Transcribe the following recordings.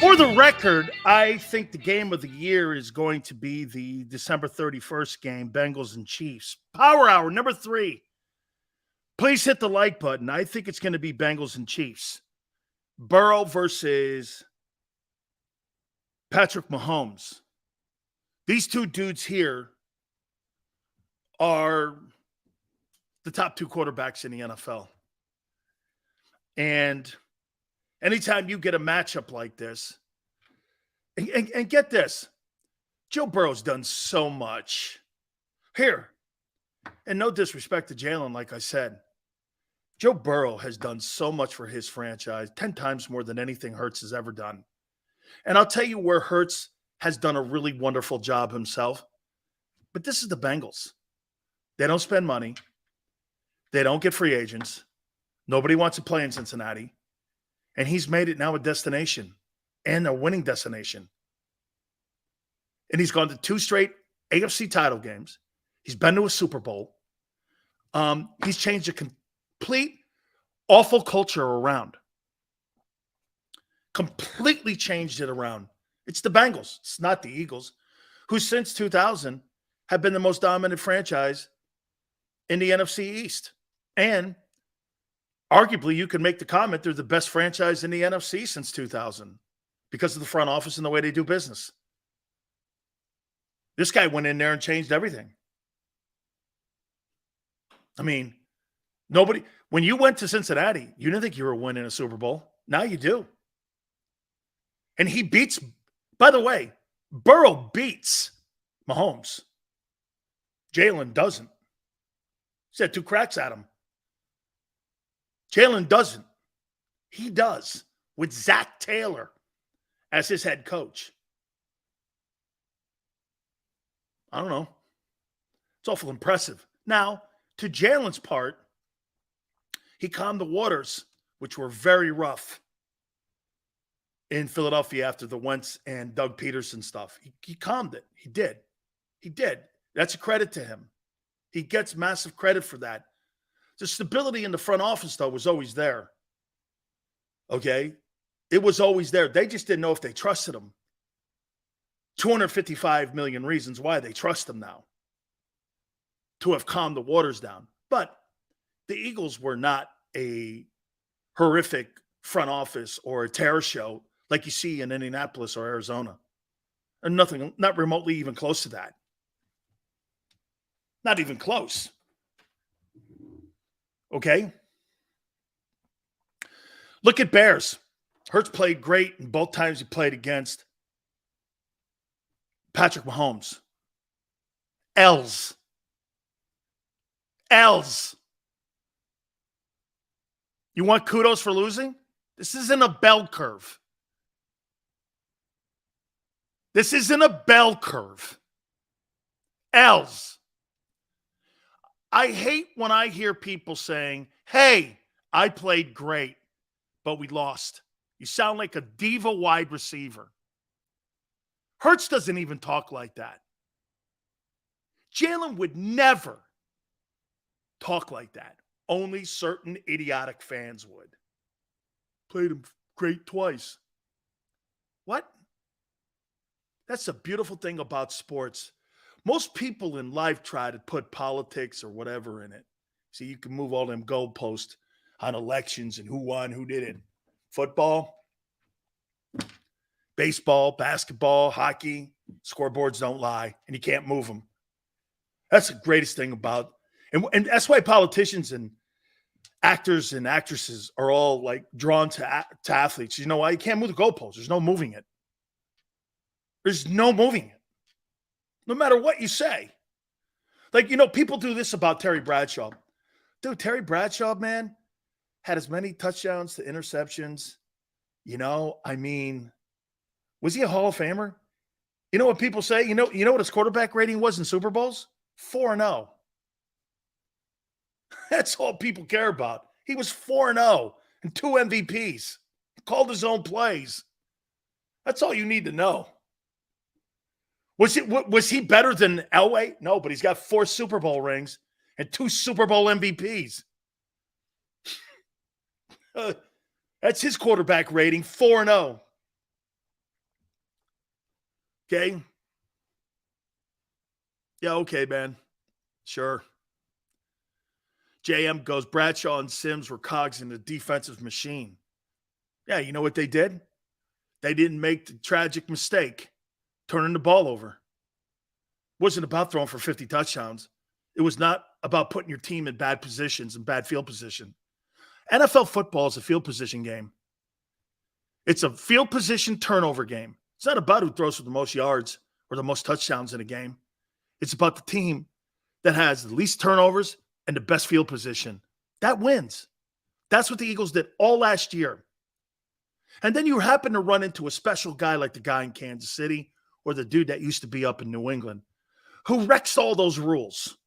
For the record, I think the game of the year is going to be the December 31st game, Bengals and Chiefs. Power Hour number 3. Please hit the like button. I think it's going to be Bengals and Chiefs. Burrow versus Patrick Mahomes. These two dudes here are the top 2 quarterbacks in the NFL. And anytime you get a matchup like this, and get this, Joe Burrow's done so much. Here, and no disrespect to Jalen, like I said, Joe Burrow has done so much for his franchise, 10 times more than anything Hurts has ever done. And I'll tell you where Hurts has done a really wonderful job himself. But this is the Bengals. They don't spend money. They don't get free agents. Nobody wants to play in Cincinnati. And he's made it now a destination and a winning destination. And he's gone to 2 straight AFC title games. He's been to a Super Bowl. He's changed a complete awful culture around. Completely changed it around. It's the Bengals. It's not the Eagles, who since 2000 have been the most dominant franchise in the NFC East. And arguably, you could make the comment they're the best franchise in the NFC since 2000 because of the front office and the way they do business. This guy went in there and changed everything. I mean, nobody, when you went to Cincinnati, you didn't think you were winning a Super Bowl. Now you do. And he beats, by the way, Burrow beats Mahomes. Jalen doesn't. He's had 2 cracks at him. Jalen doesn't. He does, with Zach Taylor as his head coach. I don't know. It's awful impressive. Now, to Jalen's part, he calmed the waters, which were very rough in Philadelphia after the Wentz and Doug Peterson stuff. He calmed it. He did. He did. That's a credit to him. He gets massive credit for that. The stability in the front office, though, was always there. Okay? It was always there. They just didn't know if they trusted him. 255 million reasons why they trust him now to have calmed the waters down. But the Eagles were not a horrific front office or a terror show like you see in Indianapolis or Arizona. And nothing, not remotely even close to that. Not even close. Okay? Look at Bears. Hurts played great in both times he played against Patrick Mahomes. L's. You want kudos for losing? This isn't a bell curve. This isn't a bell curve. L's. I hate when I hear people saying, hey, I played great, but we lost. You sound like a diva wide receiver. Hurts doesn't even talk like that. Jalen would never talk like that. Only certain idiotic fans would. Played him great twice. What? That's the beautiful thing about sports. Most people in life try to put politics or whatever in it. See, you can move all them goalposts on elections and who won, who didn't. Football, baseball, basketball, hockey, scoreboards don't lie, and you can't move them. That's the greatest thing about, and that's why politicians and actors and actresses are all like drawn to athletes. You know why? You can't move the goalposts. There's no moving it. There's no moving it. No matter what you say. Like, you know, people do this about Terry Bradshaw. Dude, Terry Bradshaw, man, had as many touchdowns to interceptions. You know, I mean, was he a Hall of Famer? You know what people say? You know what his quarterback rating was in Super Bowls? 4-0. That's all people care about. He was 4-0 and 2 MVPs. He called his own plays. That's all you need to know. Was he better than Elway? No, but he's got 4 Super Bowl rings and 2 Super Bowl MVPs. That's his quarterback rating, 4-0. Okay? Yeah, okay, man. Sure. JM goes, Bradshaw and Sims were cogs in the defensive machine. Yeah, you know what they did? They didn't make the tragic mistake turning the ball over. It wasn't about throwing for 50 touchdowns. It was not about putting your team in bad positions and bad field position. NFL football is a field position game. It's a field position turnover game. It's not about who throws for the most yards or the most touchdowns in a game. It's about the team that has the least turnovers and the best field position. That wins. That's what the Eagles did all last year. And then you happen to run into a special guy like the guy in Kansas City or the dude that used to be up in New England who wrecks all those rules.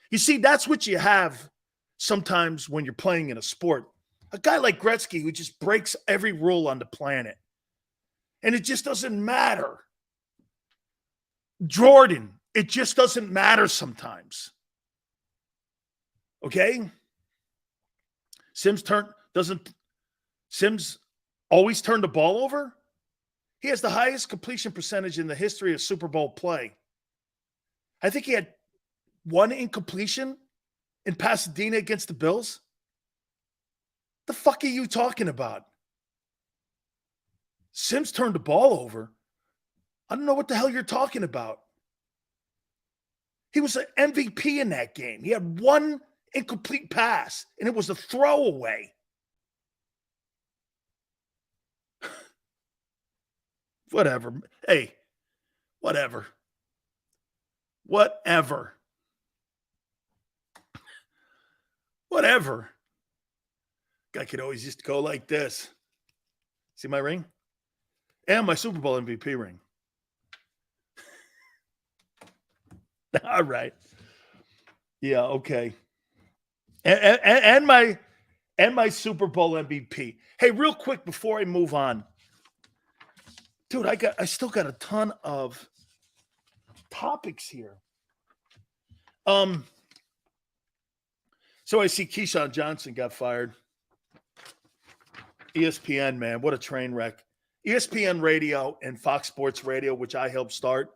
You see, that's what you have sometimes when you're playing in a sport. A guy like Gretzky who just breaks every rule on the planet. And it just doesn't matter. Jordan, it just doesn't matter sometimes. Okay? Sims always turn the ball over? He has the highest completion percentage in the history of Super Bowl play. I think he had one incompletion in Pasadena against the Bills. The fuck are you talking about? Sims turned the ball over. I don't know what the hell you're talking about. He was an MVP in that game. He had one incomplete pass, and it was a throwaway. Whatever. Hey, whatever. Whatever. Whatever. Guy could always just go like this. See my ring? And my Super Bowl MVP ring. All right. Yeah, okay. And my Super Bowl MVP. Hey, real quick before I move on. Dude, I still got a ton of topics here. So I see Keyshawn Johnson got fired. ESPN, man, what a train wreck. ESPN Radio and Fox Sports Radio, which I helped start,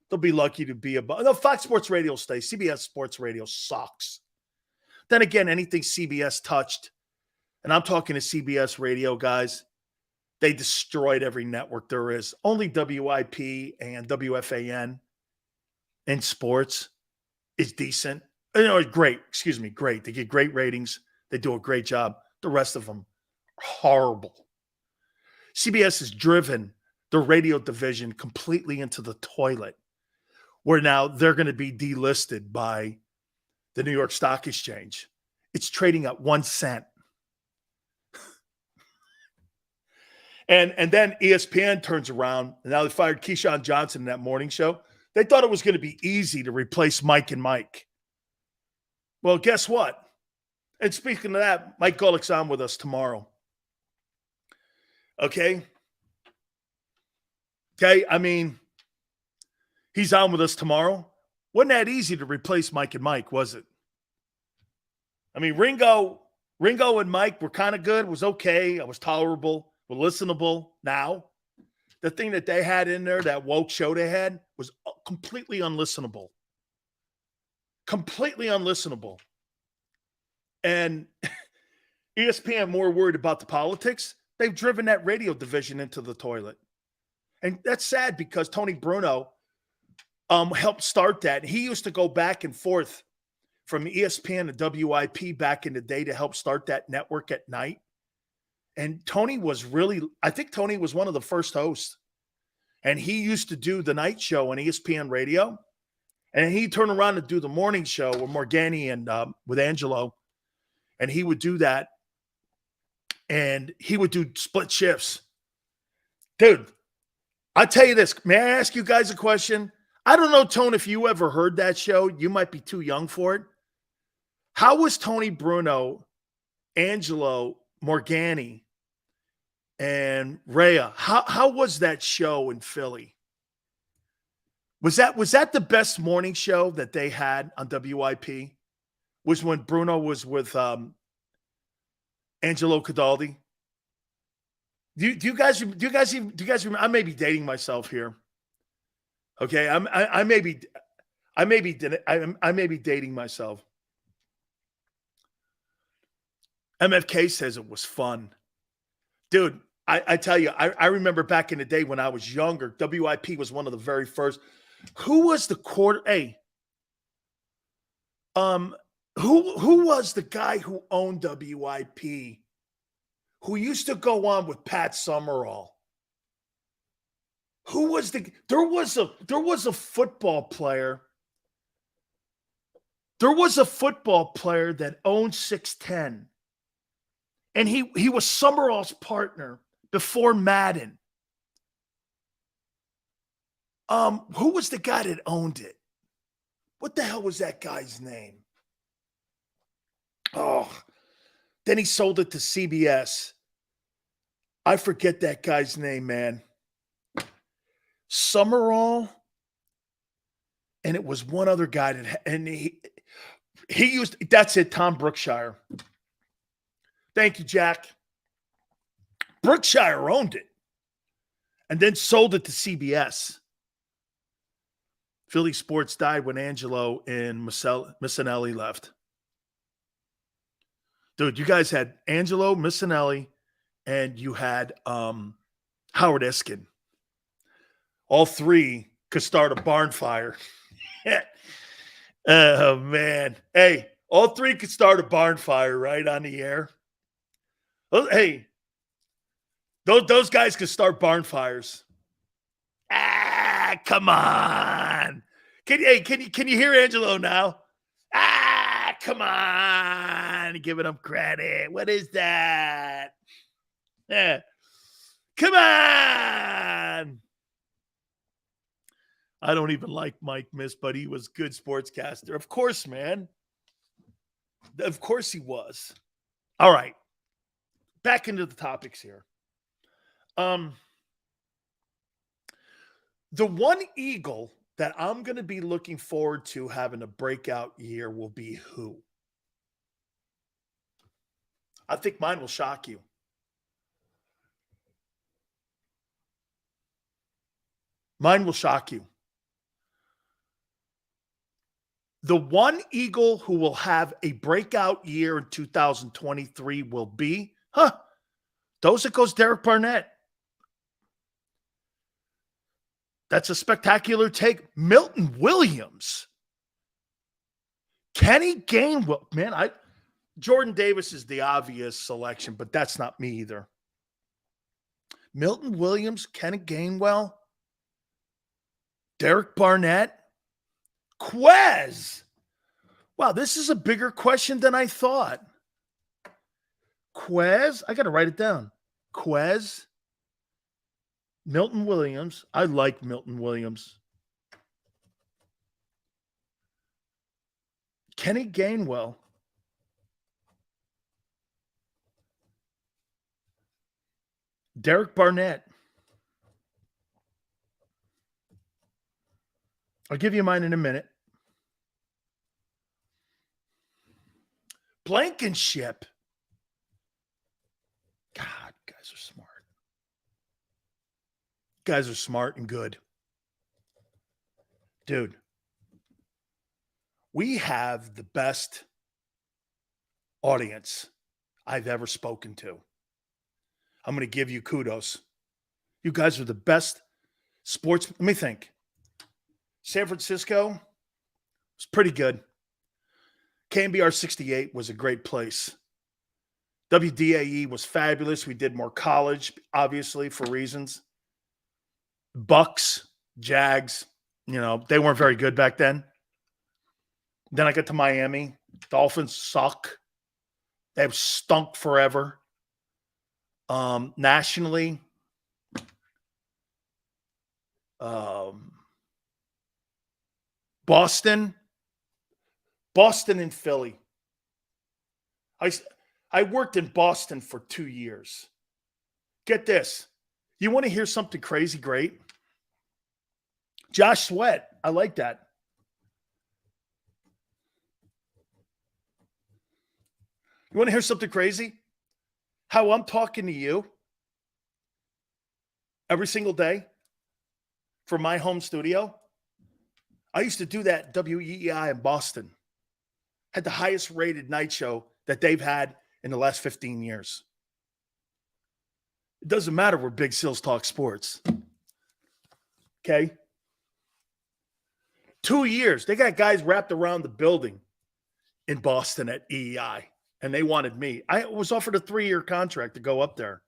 they'll be lucky to be above. No, Fox Sports Radio stays. CBS Sports Radio sucks. Then again, anything CBS touched, and I'm talking to CBS Radio guys, they destroyed every network there is. Only WIP and WFAN in sports is decent. Great. Excuse me, great. They get great ratings. They do a great job. The rest of them are horrible. CBS has driven the radio division completely into the toilet, where now they're going to be delisted by the New York Stock Exchange. It's trading at 1 cent. And then ESPN turns around, and now they fired Keyshawn Johnson in that morning show. They thought it was going to be easy to replace Mike and Mike. Well, guess what? And speaking of that, Mike Golick's on with us tomorrow. Okay? Okay, I mean, he's on with us tomorrow. Wasn't that easy to replace Mike and Mike, was it? I mean, Ringo and Mike were kind of good. It was okay. It was tolerable. Listenable. Now, the thing that they had in there, that woke show they had, was completely unlistenable. Completely unlistenable. And ESPN more worried about the politics. They've driven that radio division into the toilet. And that's sad because Tony Bruno helped start that. He used to go back and forth from ESPN to WIP back in the day to help start that network at night. And Tony was I think Tony was one of the first hosts. And he used to do the night show on ESPN radio. And he'd turn around and do the morning show with Morgani and with Angelo. And he would do that. And he would do split shifts. Dude, I tell you this. May I ask you guys a question? I don't know, Tone, if you ever heard that show. You might be too young for it. How was Tony Bruno, Angelo, Morgani, and Rhea? How was that show in Philly? Was that the best morning show that they had on WIP? Was when Bruno was with Angelo Cadaldi? Do you guys remember? I may be dating myself here. Okay, I may be dating myself. MFK says it was fun. Dude, I tell you, I remember back in the day when I was younger, WIP was one of the very first. Who was the quarter? Hey, um, who was the guy who owned WIP? Who used to go on with Pat Summerall? Who was there was a football player. There was a football player that owned 610. And he was Summerall's partner before Madden. Who was the guy that owned it? What the hell was that guy's name? Oh, then he sold it to CBS. I forget that guy's name, man. Summerall, and it was one other guy and he used, that's it, Tom Brookshire. Thank you, Jack. Brookshire owned it and then sold it to CBS. Philly sports died when Angelo and Missinelli left. Dude, you guys had Angelo, Missinelli, and you had Howard Eskin. All three could start a barn fire. Oh, man. Hey, all three could start a barn fire right on the air. Hey, those guys could start barn fires. Come on. Can you hear Angelo now? Come on. Giving him credit. What is that? Yeah. Come on. I don't even like Mike Miss, but he was good sportscaster. Of course, man. Of course he was. All right. Back into the topics here. The one Eagle that I'm going to be looking forward to having a breakout year will be who? I think mine will shock you. Mine will shock you. The one Eagle who will have a breakout year in 2023 will be, those that goes Derek Barnett. That's a spectacular take. Milton Williams. Kenny Gainwell. Man, Jordan Davis is the obvious selection, but that's not me either. Milton Williams, Kenny Gainwell, Derek Barnett, Quez. Wow, this is a bigger question than I thought. Quez, I got to write it down. Quez, Milton Williams. I like Milton Williams. Kenny Gainwell. Derek Barnett. I'll give you mine in a minute. Blankenship. God, guys are smart. Guys are smart and good. Dude, we have the best audience I've ever spoken to. I'm going to give you kudos. You guys are the best sports. Let me think. San Francisco was pretty good. KMBR 68 was a great place. WDAE was fabulous. We did more college, obviously, for reasons. Bucks, Jags, they weren't very good back then. Then I got to Miami. Dolphins suck. They've stunk forever. Nationally, Boston and Philly. I worked in Boston for 2 years. Get this. You want to hear something crazy great? Josh Sweat. I like that. You want to hear something crazy? How I'm talking to you every single day from my home studio. I used to do that WEEI in Boston. Had the highest rated night show that they've had in the last 15 years. It doesn't matter where Big Sills talk sports. Okay? 2 years. They got guys wrapped around the building in Boston at EEI, and they wanted me. I was offered a 3-year contract to go up there.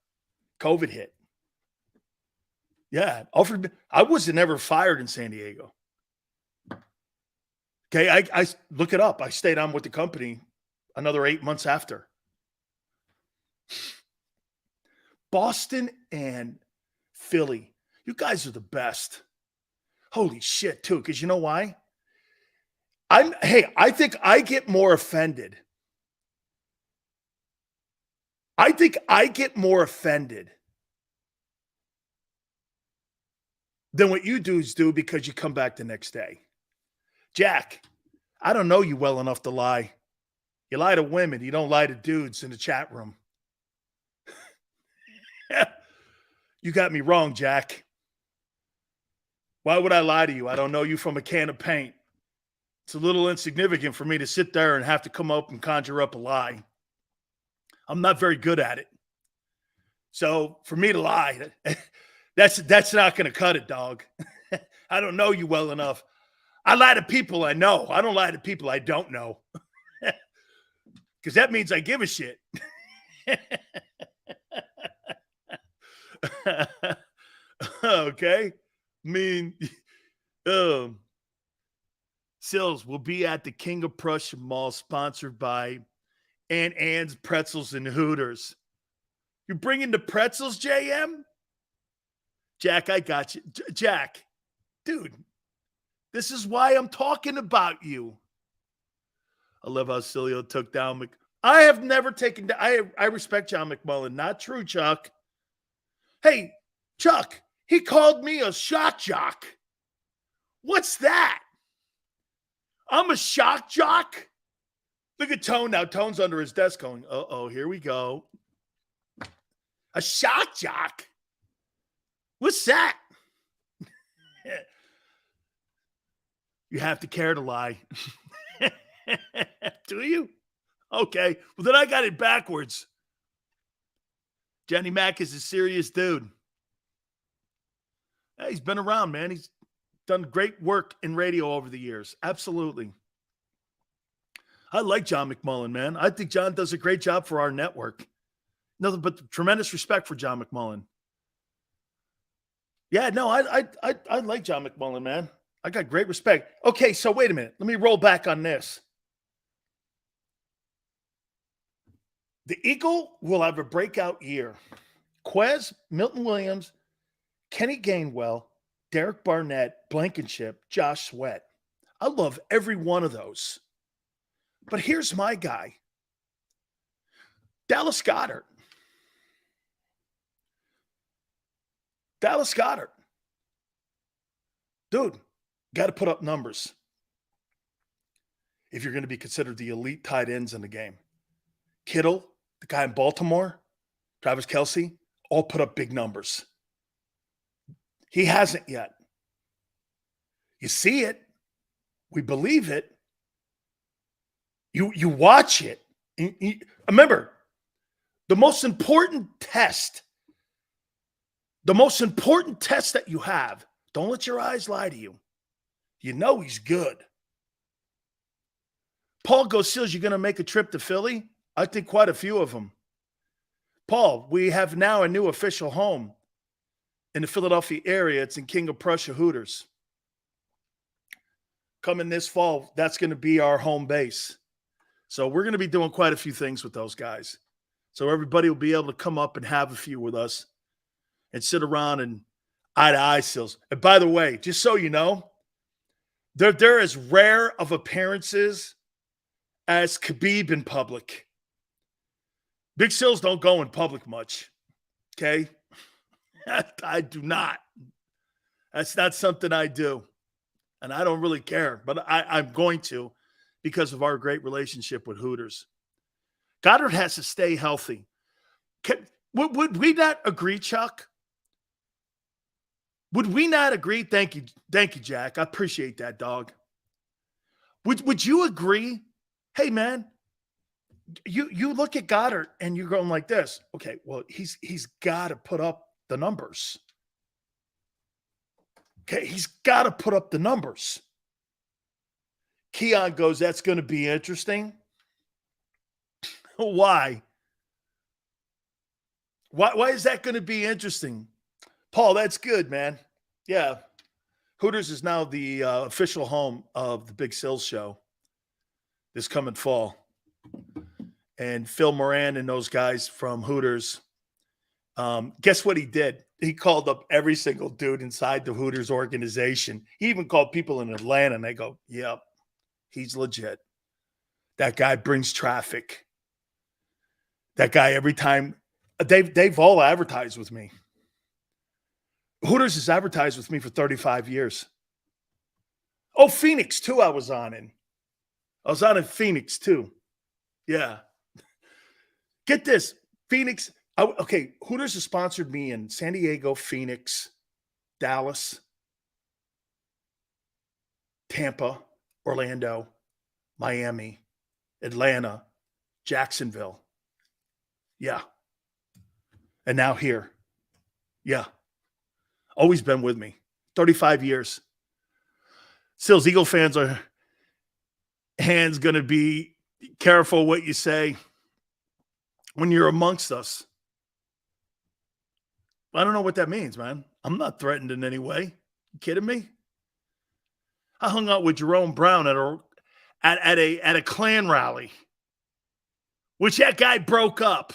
COVID hit. Yeah, offered me. I wasn't ever fired in San Diego. Okay, I look it up. I stayed on with the company another 8 months after. Boston and Philly, you guys are the best. Holy shit, too, because you know why? I think I get more offended. I think I get more offended than what you dudes do because you come back the next day. Jack, I don't know you well enough to lie. You lie to women. You don't lie to dudes in the chat room. You got me wrong, Jack. Why would I lie to you? I don't know you from a can of paint. It's a little insignificant for me to sit there and have to come up and conjure up a lie. I'm not very good at it. So for me to lie, that's not going to cut it, dog. I don't know you well enough. I lie to people I know. I don't lie to people I don't know. Because that means I give a shit. Okay? I mean, Sills will be at the King of Prussia Mall, sponsored by Aunt Anne's Pretzels and Hooters. You're bringing the pretzels, JM? Jack, I got you. Jack, dude, this is why I'm talking about you. I love how Sileo took down I have never taken down. I respect John McMullen. Not true, Chuck. Hey, Chuck, he called me a shock jock. What's that? I'm a shock jock? Look at Tone now. Tone's under his desk going, uh-oh, here we go. A shock jock? What's that? You have to care to lie. Do you? Okay. Well, then I got it backwards. Johnny Mac is a serious dude. Yeah, he's been around, man. He's done great work in radio over the years. Absolutely. I like John McMullen, man. I think John does a great job for our network. Nothing but tremendous respect for John McMullen. Yeah, no, I like John McMullen, man. I got great respect. Okay, so wait a minute. Let me roll back on this. The Eagle will have a breakout year. Quez, Milton Williams, Kenny Gainwell, Derek Barnett, Blankenship, Josh Sweat. I love every one of those. But here's my guy. Dallas Goedert. Dallas Goedert. Dude, got to put up numbers if you're going to be considered the elite tight ends in the game. Kittle, the guy in Baltimore, Travis Kelce, all put up big numbers. He hasn't yet. You see it. We believe it. You watch it. Remember, the most important test that you have, don't let your eyes lie to you. You know he's good. Paul goes, Sills, you going to make a trip to Philly? I think quite a few of them. Paul, we have now a new official home in the Philadelphia area. It's in King of Prussia Hooters. Coming this fall, that's going to be our home base. So we're going to be doing quite a few things with those guys. So everybody will be able to come up and have a few with us and sit around and eye-to-eye, Sills. And by the way, just so you know, they're as rare of appearances as Khabib in public. Big Sills don't go in public much, okay? I do not. That's not something I do. And I don't really care, but I'm going to because of our great relationship with Hooters. Goddard has to stay healthy. Would we not agree, Chuck? Would we not agree? Thank you, Jack. I appreciate that, dog. Would you agree? Hey, man, you look at Goddard and you're going like this. Okay, well, he's got to put up the numbers. Okay, he's got to put up the numbers. Keon goes, that's going to be interesting. Why? Why is that going to be interesting? Paul, that's good, man. Yeah. Hooters is now the official home of the Big Sills show this coming fall. And Phil Moran and those guys from Hooters, guess what he did? He called up every single dude inside the Hooters organization. He even called people in Atlanta, and they go, yep, he's legit. That guy brings traffic. That guy, every time, they've all advertised with me. Hooters has advertised with me for 35 years. Oh, Phoenix, too, I was on in. I was on in Phoenix, too. Yeah. Get this. Phoenix. Okay, Hooters has sponsored me in San Diego, Phoenix, Dallas, Tampa, Orlando, Miami, Atlanta, Jacksonville. Yeah. And now here. Yeah. Always been with me. 35 years. Sills, Eagle fans are hands going to be careful what you say when you're amongst us. I don't know what that means, man. I'm not threatened in any way. You kidding me? I hung out with Jerome Brown at a Klan rally, which that guy broke up.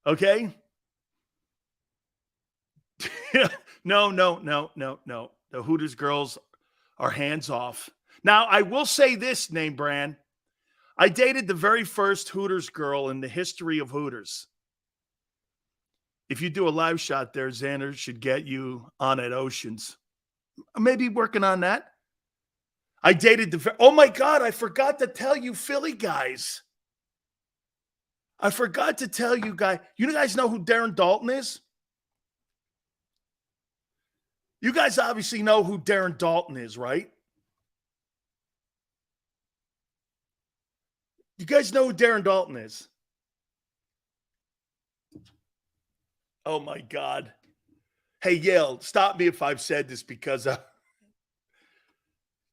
Okay? No. The Hooters girls are hands off. Now, I will say this, name brand. I dated the very first Hooters girl in the history of Hooters. If you do a live shot there, Xander should get you on at Oceans. Maybe working on that. I dated oh my God, I forgot to tell you Philly guys. I forgot to tell you guys. You guys know who Darren Dalton is? You guys obviously know who Darren Dalton is, right? You guys know who Darren Dalton is? Oh, my God. Hey, Yale, stop me if I've said this because do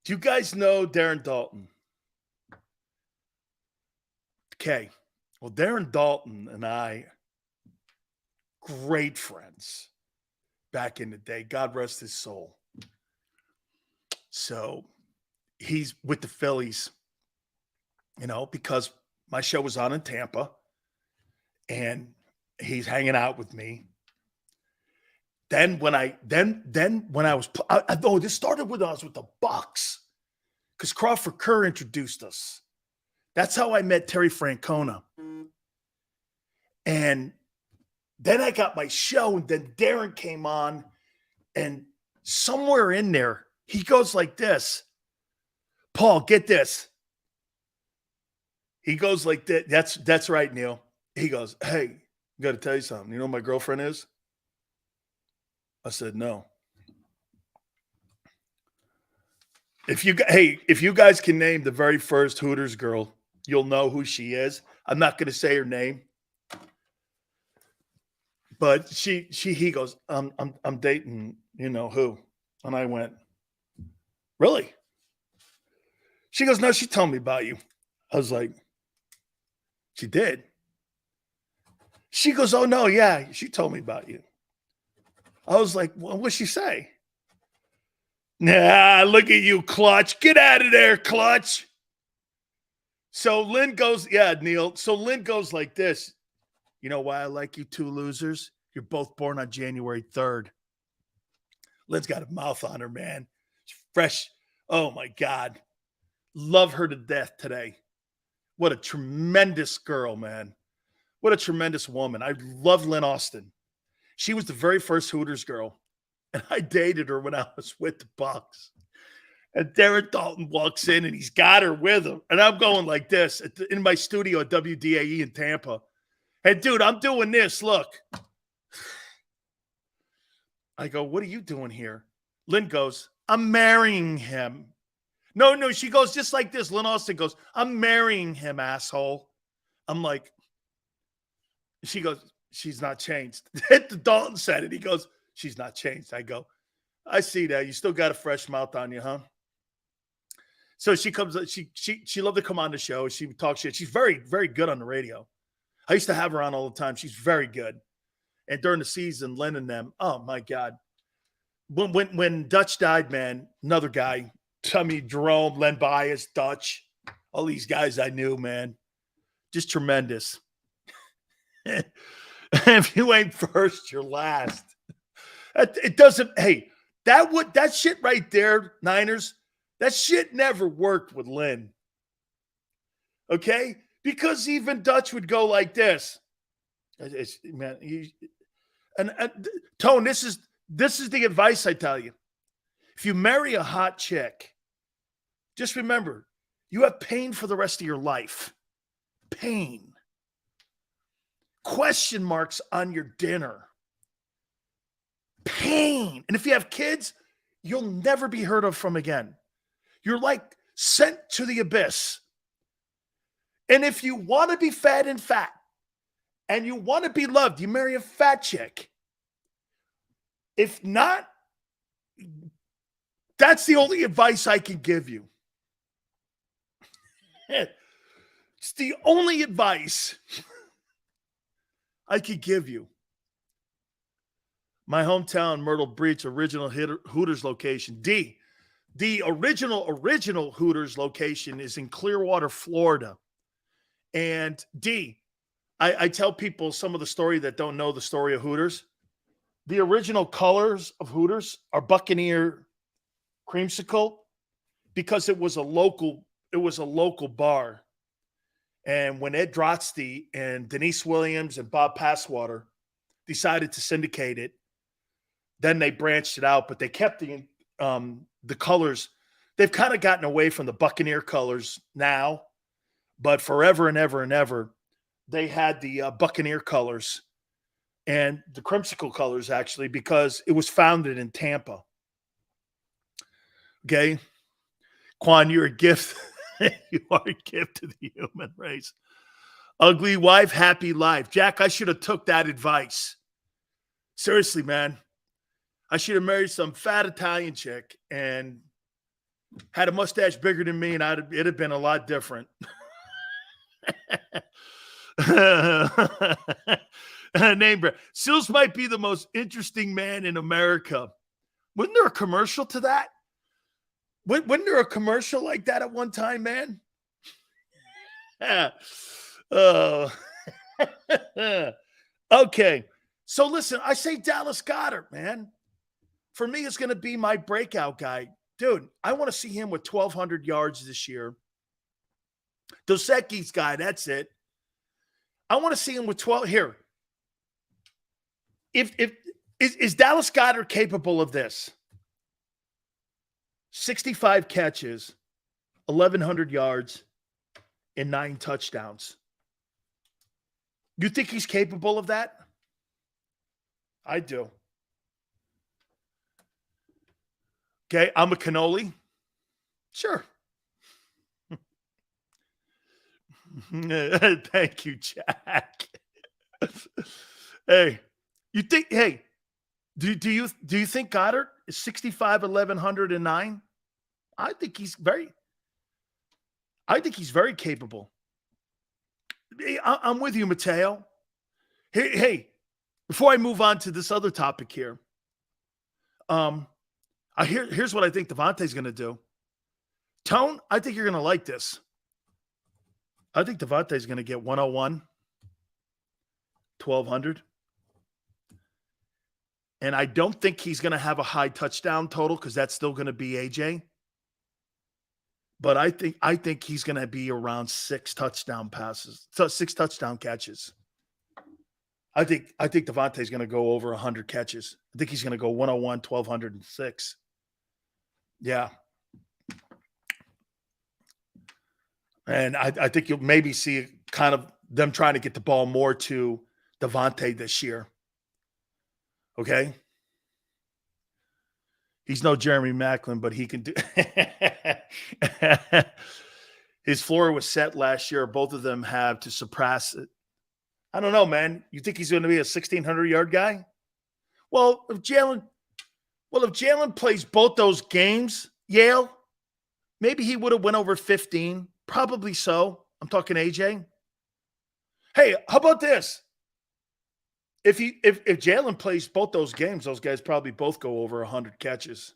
you guys know Darren Dalton? Okay. Well, Darren Dalton and I, great friends back in the day. God rest his soul. So he's with the Phillies, because my show was on in Tampa and he's hanging out with me. Then when I was, this started with us with the Bucks because Crawford Kerr introduced us. That's how I met Terry Francona. And then I got my show, and then Darren came on, and somewhere in there, he goes like this. Paul, get this. He goes like that. That's right, Neil. He goes, hey, I got to tell you something. You know who my girlfriend is? I said, no. If you guys can name the very first Hooters girl, you'll know who she is. I'm not going to say her name. But he goes, I'm dating, who? And I went, really? She goes, no, she told me about you. I was like, she did? She goes, oh, no, yeah, she told me about you. I was like, well, what'd she say? Nah, look at you, Clutch. Get out of there, Clutch. So Lynn goes, yeah, Neil. So Lynn goes like this. You know why I like you two losers? You're both born on January 3rd. Lynn's got a mouth on her, man. She's fresh. Oh, my God. Love her to death today. What a tremendous girl, man. What a tremendous woman. I love Lynn Austin. She was the very first Hooters girl, and I dated her when I was with the Bucks. And Darren Dalton walks in, and he's got her with him. And I'm going like this in my studio at WDAE in Tampa. Hey, dude, I'm doing this. Look. I go, what are you doing here? Lynn goes, I'm marrying him. No. She goes just like this. Lynn Austin goes, I'm marrying him, asshole. I'm like, she goes, she's not changed. Dalton said it. He goes, she's not changed. I go, I see that. You still got a fresh mouth on you, huh? So she comes, she loved to come on the show. She would talk shit. She's very, very good on the radio. I used to have her on all the time. She's very good. And during the season, Len and them, oh my God. When Dutch died, man, another guy, Jerome, Len Bias, Dutch, all these guys I knew, man, just tremendous. If you ain't first, you're last. It doesn't, hey, that shit right there, Niners, that shit never worked with Lynn. Okay? Because even Dutch would go like this. Man, Tone, this is the advice I tell you. If you marry a hot chick, just remember, you have pain for the rest of your life. Pain. Question marks on your dinner. Pain. And if you have kids, you'll never be heard of from again. You're like sent to the abyss. And if you want to be fat and you want to be loved, you marry a fat chick. If not, that's the only advice I can give you. It's the only advice I could give you. My hometown, Myrtle Beach, original Hooters location. The original Hooters location is in Clearwater, Florida. And I tell people some of the story that don't know the story of Hooters. The original colors of Hooters are Buccaneer creamsicle because it was a local bar. And when Ed Drotsky and Denise Williams and Bob Passwater decided to syndicate it, then they branched it out, but they kept the colors. They've kind of gotten away from the Buccaneer colors now, but forever and ever and ever, they had the Buccaneer colors and the creamsicle colors, actually, because it was founded in Tampa. Okay? Quan, you're a gift. You are a gift to the human race. Ugly wife, happy life. Jack, I should have took that advice. Seriously, man. I should have married some fat Italian chick and had a mustache bigger than me, and it'd have been a lot different. Name brand. Sills might be the most interesting man in America. Wasn't there a commercial to that? Wasn't there a commercial like that at one time, man? Okay. So listen, I say Dallas Goedert, man. For me, it's going to be my breakout guy. Dude, I want to see him with 1,200 yards this year. Dos Equis guy, that's it. I want to see him with 12 here. Is Dallas Goedert capable of this? 65 catches, 1,100 yards, and 9 touchdowns. You think he's capable of that? I do. Okay, I'm a cannoli. Sure. Thank you, Jack. Hey, you think? Hey, do you think Goddard is 65, 1,109? I think he's very capable. I'm with you, Mateo. Hey, before I move on to this other topic here, here's what I think Devontae's going to do. Tone, I think you're going to like this. I think Devontae's going to get 101, 1,200. And I don't think he's going to have a high touchdown total because that's still going to be AJ. But I think he's going to be around 6 touchdown passes, so 6 touchdown catches. I think Devontae's going to go over 100 catches. I think he's going to go 101, 1,206. Yeah. And I think you'll maybe see kind of them trying to get the ball more to Devontae this year. Okay? He's no Jeremy Maclin, but he can do. His floor was set last year. Both of them have to surpass it. I don't know, man. You think he's going to be a 1,600-yard guy? Well, if Jalen plays both those games, Yale, maybe he would have went over 15. Probably so. I'm talking AJ. Hey, how about this? If Jalen plays both those games, those guys probably both go over 100 catches.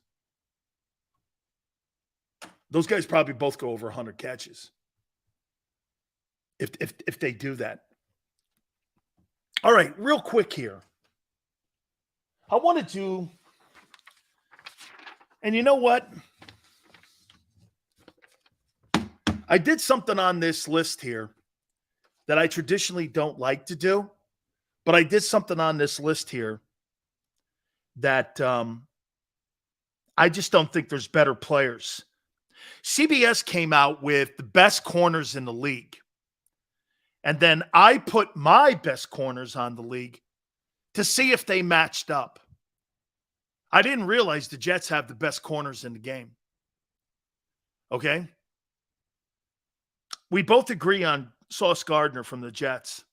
Those guys probably both go over 100 catches. If they do that. All right, real quick here. I wanted to, and you know what? I did something on this list here that I traditionally don't like to do, but I did something on this list here that I just don't think there's better players. CBS came out with the best corners in the league. And then I put my best corners on the league to see if they matched up. I didn't realize the Jets have the best corners in the game. Okay? We both agree on Sauce Gardner from the Jets.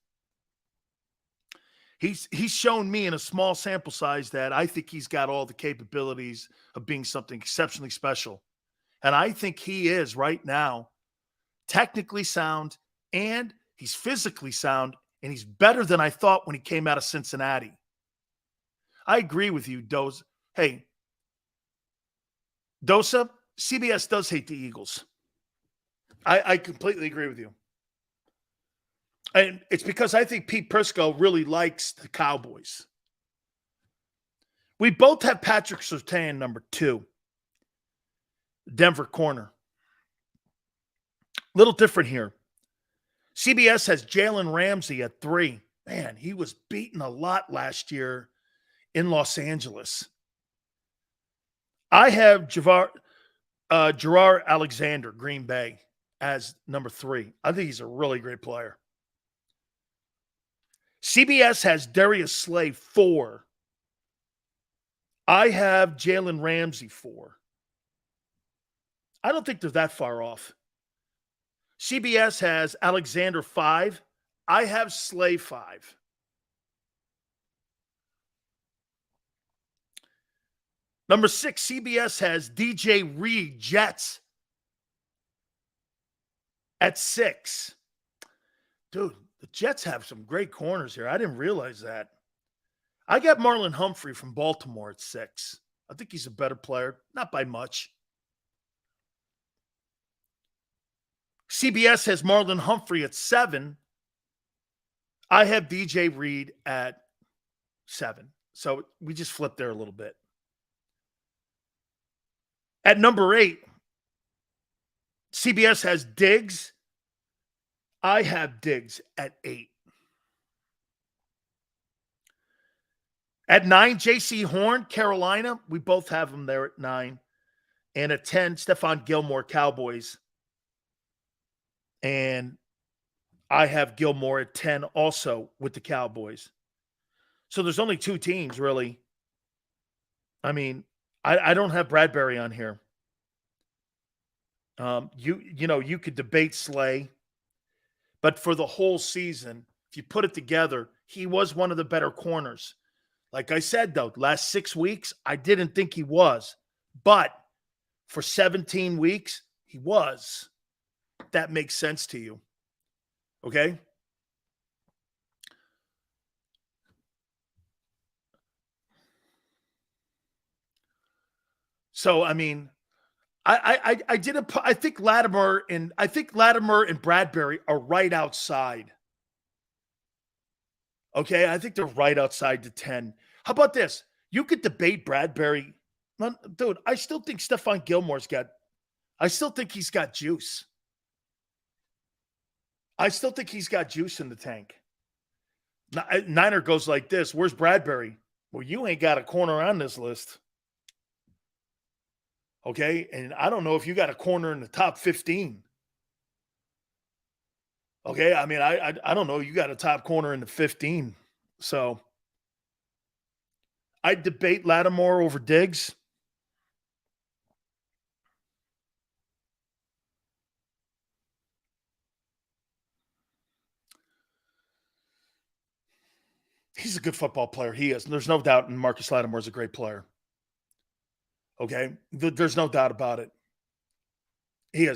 He's shown me in a small sample size that I think he's got all the capabilities of being something exceptionally special. And I think he is right now technically sound, and he's physically sound, and he's better than I thought when he came out of Cincinnati. I agree with you, Dosa. Hey, Dosa, CBS does hate the Eagles. I completely agree with you. And it's because I think Pete Prisco really likes the Cowboys. We both have Patrick Surtain, number 2. Denver corner. Little different here. CBS has Jalen Ramsey at 3. Man, he was beaten a lot last year in Los Angeles. I have Gerard Alexander, Green Bay, as number 3. I think he's a really great player. CBS has Darius Slay 4. I have Jalen Ramsey 4. I don't think they're that far off. CBS has Alexander 5. I have Slay 5. Number 6, CBS has DJ Reed, Jets, at 6. Dude, the Jets have some great corners here. I didn't realize that. I got Marlon Humphrey from Baltimore at 6. I think he's a better player, not by much. CBS has Marlon Humphrey at 7. I have DJ Reed at 7. So we just flipped there a little bit. At number 8, CBS has Diggs. I have Diggs at 8. At 9, J.C. Horn, Carolina. We both have him there at 9. And at 10, Stephon Gilmore, Cowboys. And I have Gilmore at 10 also with the Cowboys. So there's only 2 teams, really. I mean, I don't have Bradbury on here. You could debate Slay, but for the whole season, if you put it together, he was one of the better corners. Like I said, though, last 6 weeks, I didn't think he was. But for 17 weeks, he was. That makes sense to you. Okay? So, I mean, I think Latimer and Bradbury are right outside. Okay, I think they're right outside the 10. How about this? You could debate Bradbury. Dude, I still think Stephon Gilmore's I still think he's got juice. I still think he's got juice in the tank. Niner goes like this. Where's Bradbury? Well, you ain't got a corner on this list. Okay, and I don't know if you got a corner in the top 15. Okay, I mean, I don't know. You got a top corner in the 15. So I'd debate Lattimore over Diggs. He's a good football player. He is. And there's no doubt Marcus Lattimore is a great player. Okay? There's no doubt about it. He is.